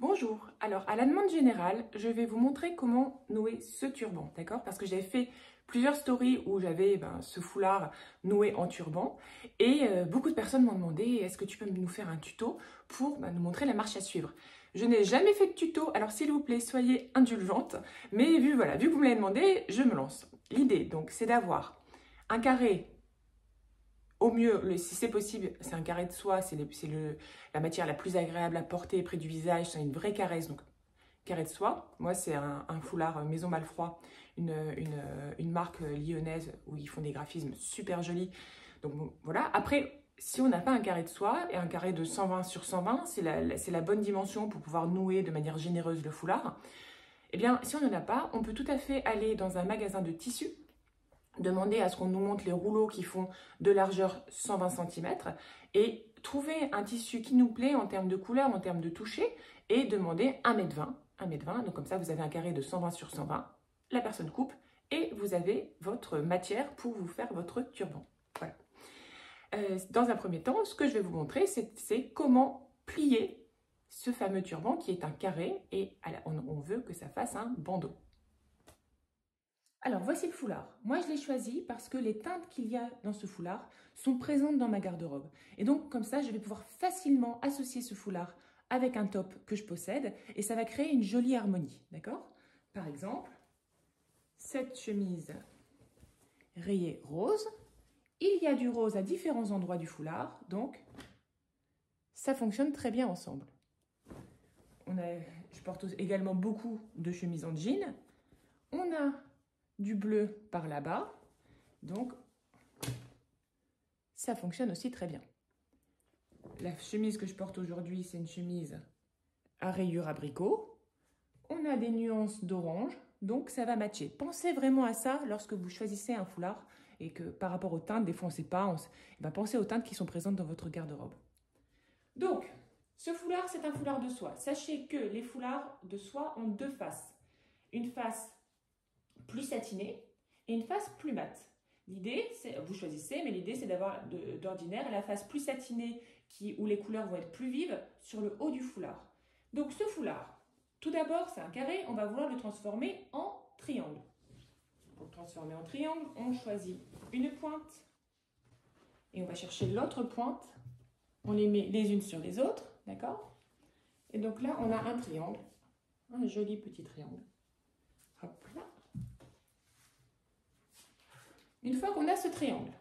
Bonjour, alors à la demande générale, je vais vous montrer comment nouer ce turban, d'accord? Parce que j'avais fait plusieurs stories où j'avais ce foulard noué en turban et beaucoup de personnes m'ont demandé est-ce que tu peux nous faire un tuto pour nous montrer la marche à suivre. Je n'ai jamais fait de tuto, alors s'il vous plaît, soyez indulgente, mais vu que vous me l'avez demandé, je me lance. L'idée donc c'est d'avoir un carré. Au mieux, si c'est possible, c'est un carré de soie, c'est la matière la plus agréable à porter près du visage, c'est une vraie caresse, donc carré de soie. Moi, c'est un foulard Maison Malfroid, une marque lyonnaise où ils font des graphismes super jolis. Donc bon, voilà, après, si on n'a pas un carré de soie et un carré de 120 sur 120, c'est la bonne dimension pour pouvoir nouer de manière généreuse le foulard. Eh bien, si on n'en a pas, on peut tout à fait aller dans un magasin de tissus, demander à ce qu'on nous montre les rouleaux qui font de largeur 120 cm et trouver un tissu qui nous plaît en termes de couleur, en termes de toucher et demander 1,20 m. Donc comme ça, vous avez un carré de 120 sur 120, la personne coupe et vous avez votre matière pour vous faire votre turban. Voilà. Dans un premier temps, ce que je vais vous montrer, c'est comment plier ce fameux turban qui est un carré et on veut que ça fasse un bandeau. Alors, voici le foulard. Moi, je l'ai choisi parce que les teintes qu'il y a dans ce foulard sont présentes dans ma garde-robe. Et donc, comme ça, je vais pouvoir facilement associer ce foulard avec un top que je possède et ça va créer une jolie harmonie, d'accord? Par exemple, cette chemise rayée rose, il y a du rose à différents endroits du foulard, donc ça fonctionne très bien ensemble. Je porte également beaucoup de chemises en jean. On a du bleu par là-bas, donc ça fonctionne aussi très bien. La chemise que je porte aujourd'hui, c'est une chemise à rayures abricot. On a des nuances d'orange, donc ça va matcher. Pensez vraiment à ça lorsque vous choisissez un foulard et que par rapport aux teintes, des fois on ne sait pas, pensez aux teintes qui sont présentes dans votre garde-robe. Donc, ce foulard, c'est un foulard de soie. Sachez que les foulards de soie ont deux faces. Une face plus satinée et une face plus mate. L'idée, c'est, vous choisissez, mais l'idée c'est d'avoir d'ordinaire la face plus satinée où les couleurs vont être plus vives sur le haut du foulard. Donc ce foulard, tout d'abord c'est un carré, on va vouloir le transformer en triangle. Pour le transformer en triangle, on choisit une pointe et on va chercher l'autre pointe. On les met les unes sur les autres, d'accord? Et donc là, on a un triangle, un joli petit triangle. Hop là. Une fois qu'on a ce triangle,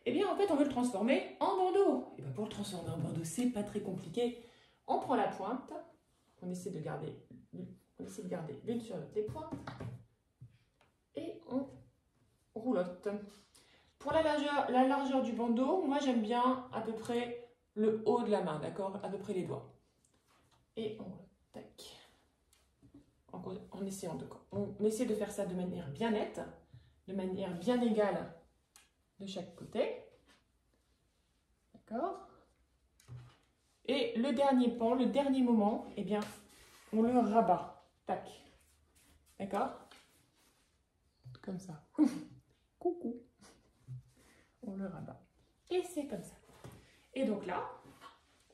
eh bien en fait on veut le transformer en bandeau. Et bien pour le transformer en bandeau, c'est pas très compliqué. On prend la pointe, on essaie de garder l'une sur l'autre les pointes et on roulotte. Pour la largeur du bandeau, moi j'aime bien à peu près le haut de la main, d'accord? À peu près les doigts. Et on tac. On essaie de faire ça de manière bien nette, de manière bien égale de chaque côté. D'accord? Et le dernier pan, le dernier moment, eh bien, on le rabat. Tac. D'accord? Comme ça. Coucou. On le rabat. Et c'est comme ça. Et donc là,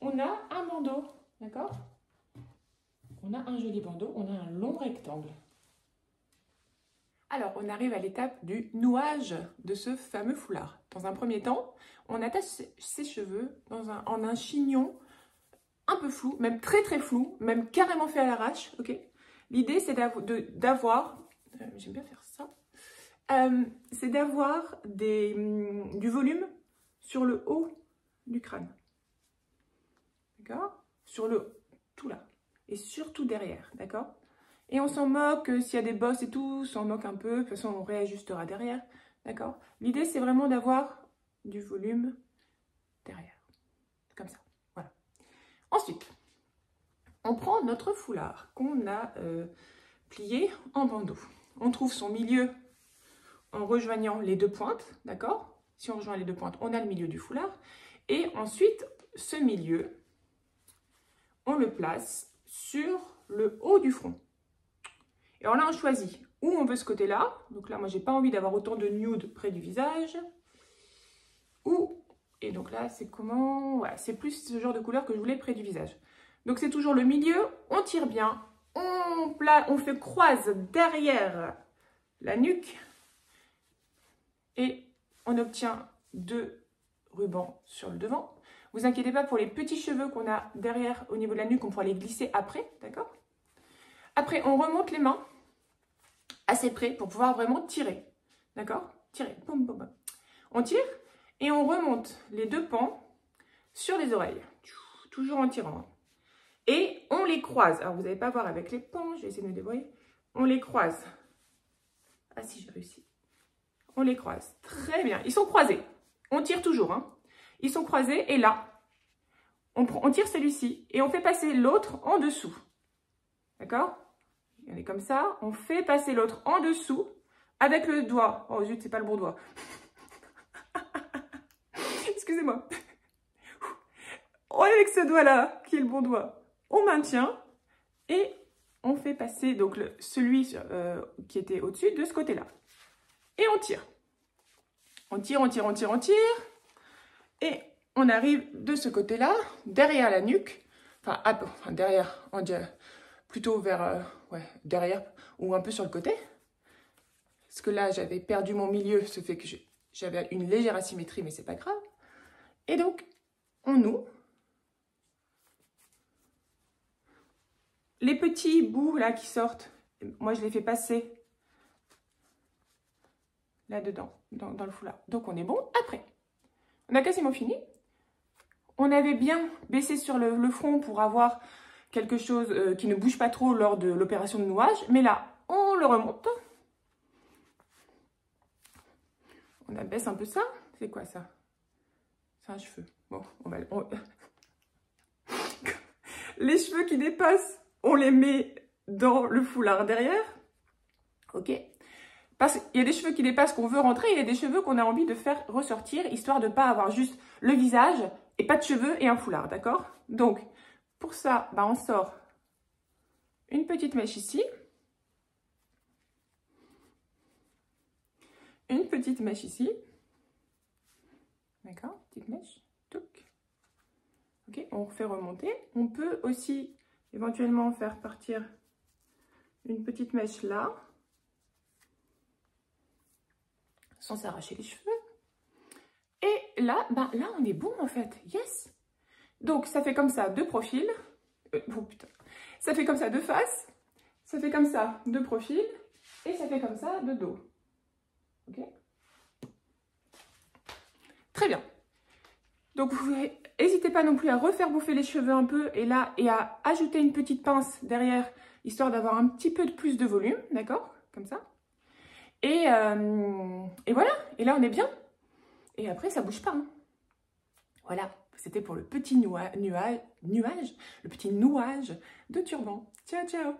on a un bandeau. D'accord? On a un joli bandeau, on a un long rectangle. Alors, on arrive à l'étape du nouage de ce fameux foulard. Dans un premier temps, on attache ses cheveux en un chignon un peu flou, même très très flou, même carrément fait à l'arrache. Ok. L'idée, c'est d'avoir, j'aime bien faire ça, c'est d'avoir du volume sur le haut du crâne. D'accord? Tout là. Et surtout derrière, d'accord? Et on s'en moque, s'il y a des bosses et tout, on s'en moque un peu. De toute façon, on réajustera derrière. D'accord? L'idée, c'est vraiment d'avoir du volume derrière. Comme ça. Voilà. Ensuite, on prend notre foulard qu'on a plié en bandeau. On trouve son milieu en rejoignant les deux pointes. D'accord? Si on rejoint les deux pointes, on a le milieu du foulard. Et ensuite, ce milieu, on le place sur le haut du front. Et alors là, on choisit où on veut ce côté-là. Donc là, moi, j'ai pas envie d'avoir autant de nude près du visage. Et donc là, c'est comment? Voilà, c'est plus ce genre de couleur que je voulais près du visage. Donc c'est toujours le milieu, on tire bien, on fait croise derrière la nuque et on obtient 2 rubans sur le devant. Vous inquiétez pas pour les petits cheveux qu'on a derrière au niveau de la nuque, on pourra les glisser après, d'accord? Après, on remonte les mains assez près pour pouvoir vraiment tirer, d'accord? Tirer, boum, boum, boum. On tire et on remonte les 2 pans sur les oreilles, toujours en tirant. Et on les croise. Alors, vous n'allez pas voir avec les pans, je vais essayer de me débrouiller. On les croise. Ah si, j'ai réussi. On les croise. Très bien. Ils sont croisés. On tire toujours, hein. Ils sont croisés et là, on tire celui-ci et on fait passer l'autre en dessous. D'accord? On est comme ça. On fait passer l'autre en dessous avec le doigt. Oh zut, c'est pas le bon doigt. Excusez-moi. Avec ce doigt-là, qui est le bon doigt, on maintient et on fait passer donc celui qui était au-dessus de ce côté-là. Et on tire. On tire, on tire, on tire, on tire. Et on arrive de ce côté-là, derrière la nuque. Enfin, derrière, on dirait plutôt vers, derrière ou un peu sur le côté. Parce que là, j'avais perdu mon milieu, ce fait que j'avais une légère asymétrie, mais c'est pas grave. Et donc, on noue. Les petits bouts là qui sortent, moi je les fais passer là-dedans, dans le foulard. Donc on est bon. Après, on a quasiment fini. On avait bien baissé sur le front pour avoir quelque chose qui ne bouge pas trop lors de l'opération de nouage. Mais là, on le remonte. On abaisse un peu ça. C'est quoi ça? C'est un cheveu. Bon, les cheveux qui dépassent, on les met dans le foulard derrière. Ok? Parce qu'il y a des cheveux qui dépassent qu'on veut rentrer, et il y a des cheveux qu'on a envie de faire ressortir, histoire de ne pas avoir juste le visage et pas de cheveux et un foulard, d'accord? Donc, pour ça, on sort une petite mèche ici. Une petite mèche ici. D'accord? Petite mèche. Touc. Ok, on refait remonter. On peut aussi éventuellement faire partir une petite mèche là, sans s'arracher les cheveux. Et là, là, on est bon en fait. Yes! Donc, ça fait comme ça de profil. Oh putain. Ça fait comme ça de face. Ça fait comme ça de profil. Et ça fait comme ça de dos. Ok? Très bien. Donc, vous n'hésitez pas non plus à refaire bouffer les cheveux un peu. Et là, et à ajouter une petite pince derrière, histoire d'avoir un petit peu de plus de volume. D'accord? Comme ça. Et voilà. Et là, on est bien. Et après, ça bouge pas. Hein. Voilà. C'était pour le petit nuage, le petit nouage de turban. Ciao, ciao!